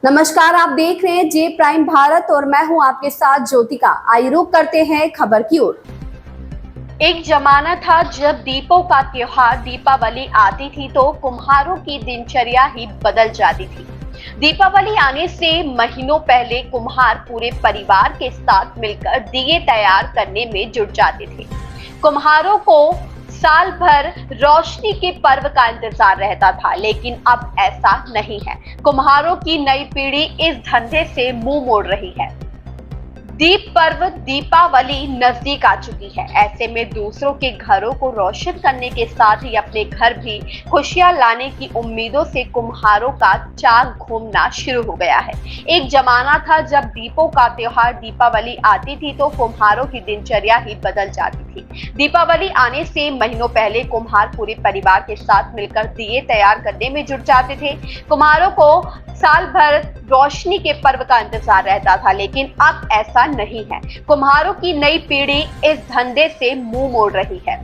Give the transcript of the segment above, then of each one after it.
नमस्कार, आप देख रहे हैं जे प्राइम भारत और मैं हूं आपके साथ ज्योतिका। आइए रुक करते हैं खबर की ओर। एक जमाना था जब दीपों का त्योहार दीपावली आती थी तो कुम्हारों की दिनचर्या ही बदल जाती थी। दीपावली आने से महीनों पहले कुम्हार पूरे परिवार के साथ मिलकर दिए तैयार करने में जुट जाते थे। कुम्हारों को साल भर रोशनी के पर्व का इंतजार रहता था, लेकिन अब ऐसा नहीं है। कुम्हारों की नई पीढ़ी इस धंधे से मुंह मोड़ रही है। दीप पर्व दीपावली नजदीक आ चुकी है। ऐसे में दूसरों के घरों को रोशन करने के साथ ही अपने घर भी खुशियां लाने की उम्मीदों से कुम्हारों का चाक घूमना शुरू हो गया है। एक जमाना था जब दीपों का त्योहार दीपावली आती थी तो कुम्हारों की दिनचर्या ही बदल जाती थी। दीपावली आने से महीनों पहले कुम्हार पूरे परिवार के साथ मिलकर दिए तैयार करने में जुट जाते थे। कुम्हारों को साल भर रोशनी के पर्व का इंतजार रहता था, लेकिन अब ऐसा नहीं है। कुम्हारों की नई पीढ़ी इस धंधे से मुंह मोड़ रही है।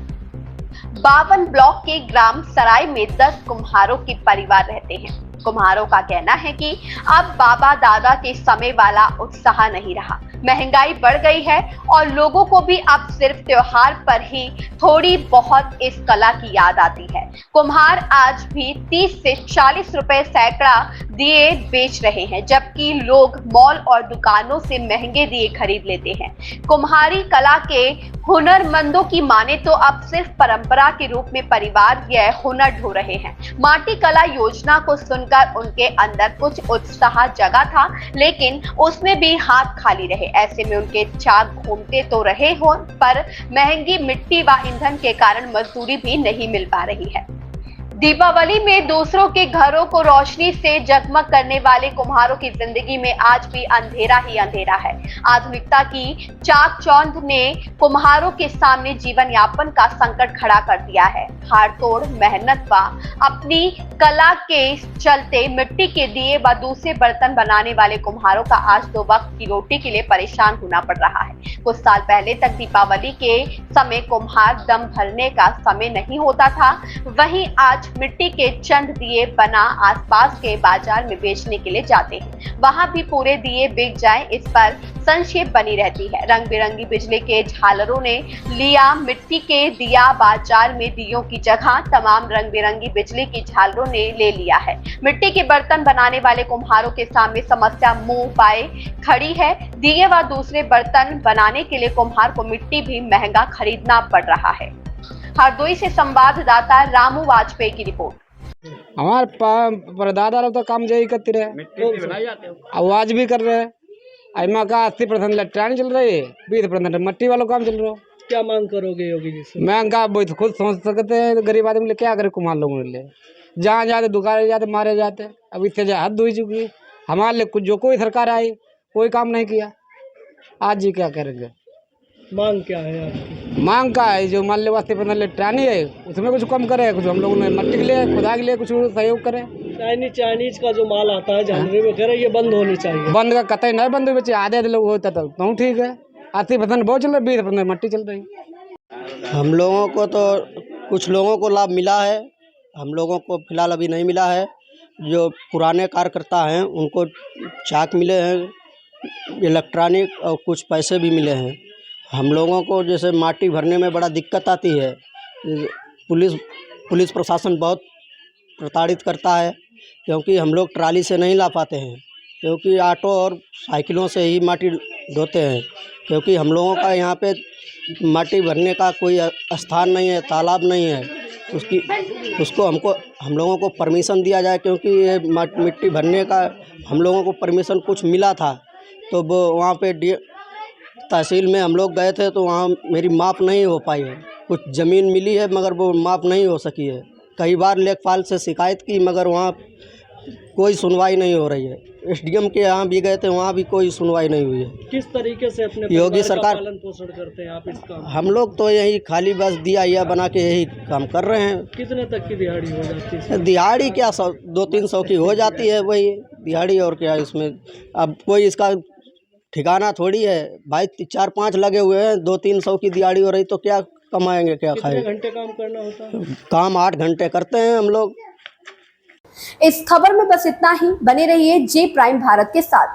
52 ब्लॉक के ग्राम सराय में 10 कुम्हारों के परिवार रहते हैं। कुम्हारों का कहना है कि अब बाबा दादा के समय वाला उत्साह नहीं रहा। महंगाई बढ़ गई है और लोगों को भी अब सिर्फ त्योहार पर ही थोड़ी बहुत इस कला की याद आती है। कुम्हार आज भी 30 से 40 रुपए सैकड़ा दिए बेच रहे हैं, जबकि लोग मॉल और दुकानों से महंगे दिए खरीद लेते हैं। कुम्हारी कला के हुनरमंदों की माने तो अब सिर्फ परंपरा के रूप में परिवार यह हुनर ढो रहे हैं। माटी कला योजना को सुनकर उनके अंदर कुछ उत्साह जगा था, लेकिन उसमें भी हाथ खाली रहे। ऐसे में उनके चाक घूमते तो रहे हो, पर महंगी मिट्टी व ईंधन के कारण मजदूरी भी नहीं मिल पा रही है। दीपावली में दूसरों के घरों को रोशनी से जगमग करने वाले कुम्हारों की जिंदगी में आज भी अंधेरा ही अंधेरा है। आधुनिकता की चाक चौंध ने कुम्हारों के सामने जीवन यापन का संकट खड़ा कर दिया है। हाड़तोड़ मेहनत व अपनी कला के चलते मिट्टी के दिए व दूसरे बर्तन बनाने वाले कुम्हारों का आज 2 वक्त की रोटी के लिए परेशान होना पड़ रहा है। कुछ साल पहले तक दीपावली के समय कुम्हार दम भरने का समय नहीं होता था, वहीं आज मिट्टी के चंद दिए बना आसपास के बाजार में बेचने के लिए जाते हैं। वहां भी पूरे दिए बिक जाएं, इस पर संक्षेप बनी रहती है। रंग बिरंगी बिजली के झालरों ने लिया मिट्टी के दिया, बाजार में दियों की जगह तमाम रंग बिरंगी बिजली की झालरों ने ले लिया है। मिट्टी के बर्तन बनाने वाले कुम्हारों के सामने समस्या मुंह पाए खड़ी है। दिए व दूसरे बर्तन बनाने के लिए कुम्हार को मिट्टी भी महंगा खरीदना पड़ रहा है। हरदोई से संवाददाता रामू वाजपेयी की रिपोर्ट। हमारे परदादा लोग तो काम यही करते रहे, आवाज भी कर रहे हैं। अमा का 80% इलेक्ट्रॉनिक चल रही है, 20% मट्टी वालों काम चल रहा है। क्या मांग करोगे योगी जी से? मैं का बहुत खुद सोच सकते हैं, गरीब आदमी क्या करे, कुम्हार लोगों के लिए जहाँ जाते दुकाने जाते मारे जाते। अब इतने हद हुई चुकी है हमारे लिए। कुछ जो कोई सरकार आई कोई काम नहीं किया, आज जी क्या करेंगे? मांग क्या है आपकी? मांग का है जो मान लो 80% इलेक्ट्रॉनिक है, उसमें कुछ कम करे, कुछ हम लोगों ने मट्टी के लिए खुदा के लिए कुछ सहयोग करे। चाइनीज का जो माल आता है जानवरी वगैरह, ये बंद होनी चाहिए। बंद का कतई नहीं बंद हुई, बच्चे आधे लोग होता तो ठीक है। 80% बहुत चल रहा है, 20% मट्टी चल रही है। हम लोगों को तो कुछ लोगों को लाभ मिला है, हम लोगों को फिलहाल अभी नहीं मिला है। जो पुराने कार्यकर्ता हैं उनको चाक मिले हैं इलेक्ट्रॉनिक, और कुछ पैसे भी मिले हैं। हम लोगों को जैसे माटी भरने में बड़ा दिक्कत आती है। पुलिस प्रशासन बहुत प्रताड़ित करता है, क्योंकि हम लोग ट्राली से नहीं ला पाते हैं, क्योंकि ऑटो और साइकिलों से ही माटी ढोते हैं। क्योंकि हम लोगों का यहाँ पे माटी भरने का कोई स्थान नहीं है, तालाब नहीं है। उसको हम लोगों को परमिशन दिया जाए, क्योंकि ये मिट्टी भरने का हम लोगों को परमिशन कुछ मिला था। तो वो वहाँ पे तहसील में हम लोग गए थे, तो वहाँ मेरी माप नहीं हो पाई है। कुछ ज़मीन मिली है मगर वो माप नहीं हो सकी है। कई बार लेखपाल से शिकायत की, मगर वहाँ कोई सुनवाई नहीं हो रही है। एसडीएम के यहाँ भी गए थे, वहाँ भी कोई सुनवाई नहीं हुई है। किस तरीके से अपने योगी सरकार पालन पोषण करते हैं आप इसका? हम लोग तो यही खाली बस दिया बना के यही काम कर रहे हैं। कितने तक की दिहाड़ी हो जाती है? दिहाड़ी क्या 200-300 की हो जाती है, वही दिहाड़ी। और क्या इसमें अब कोई इसका ठिकाना थोड़ी है भाई। 4-5 लगे हुए हैं, 200-300 की दिहाड़ी हो रही, तो क्या कमाएंगे, क्या खाएंगे? कितने घंटे काम करना होता है? काम 8 घंटे करते हैं हम लोग। इस खबर में बस इतना ही। बने रहिए जे प्राइम भारत के साथ।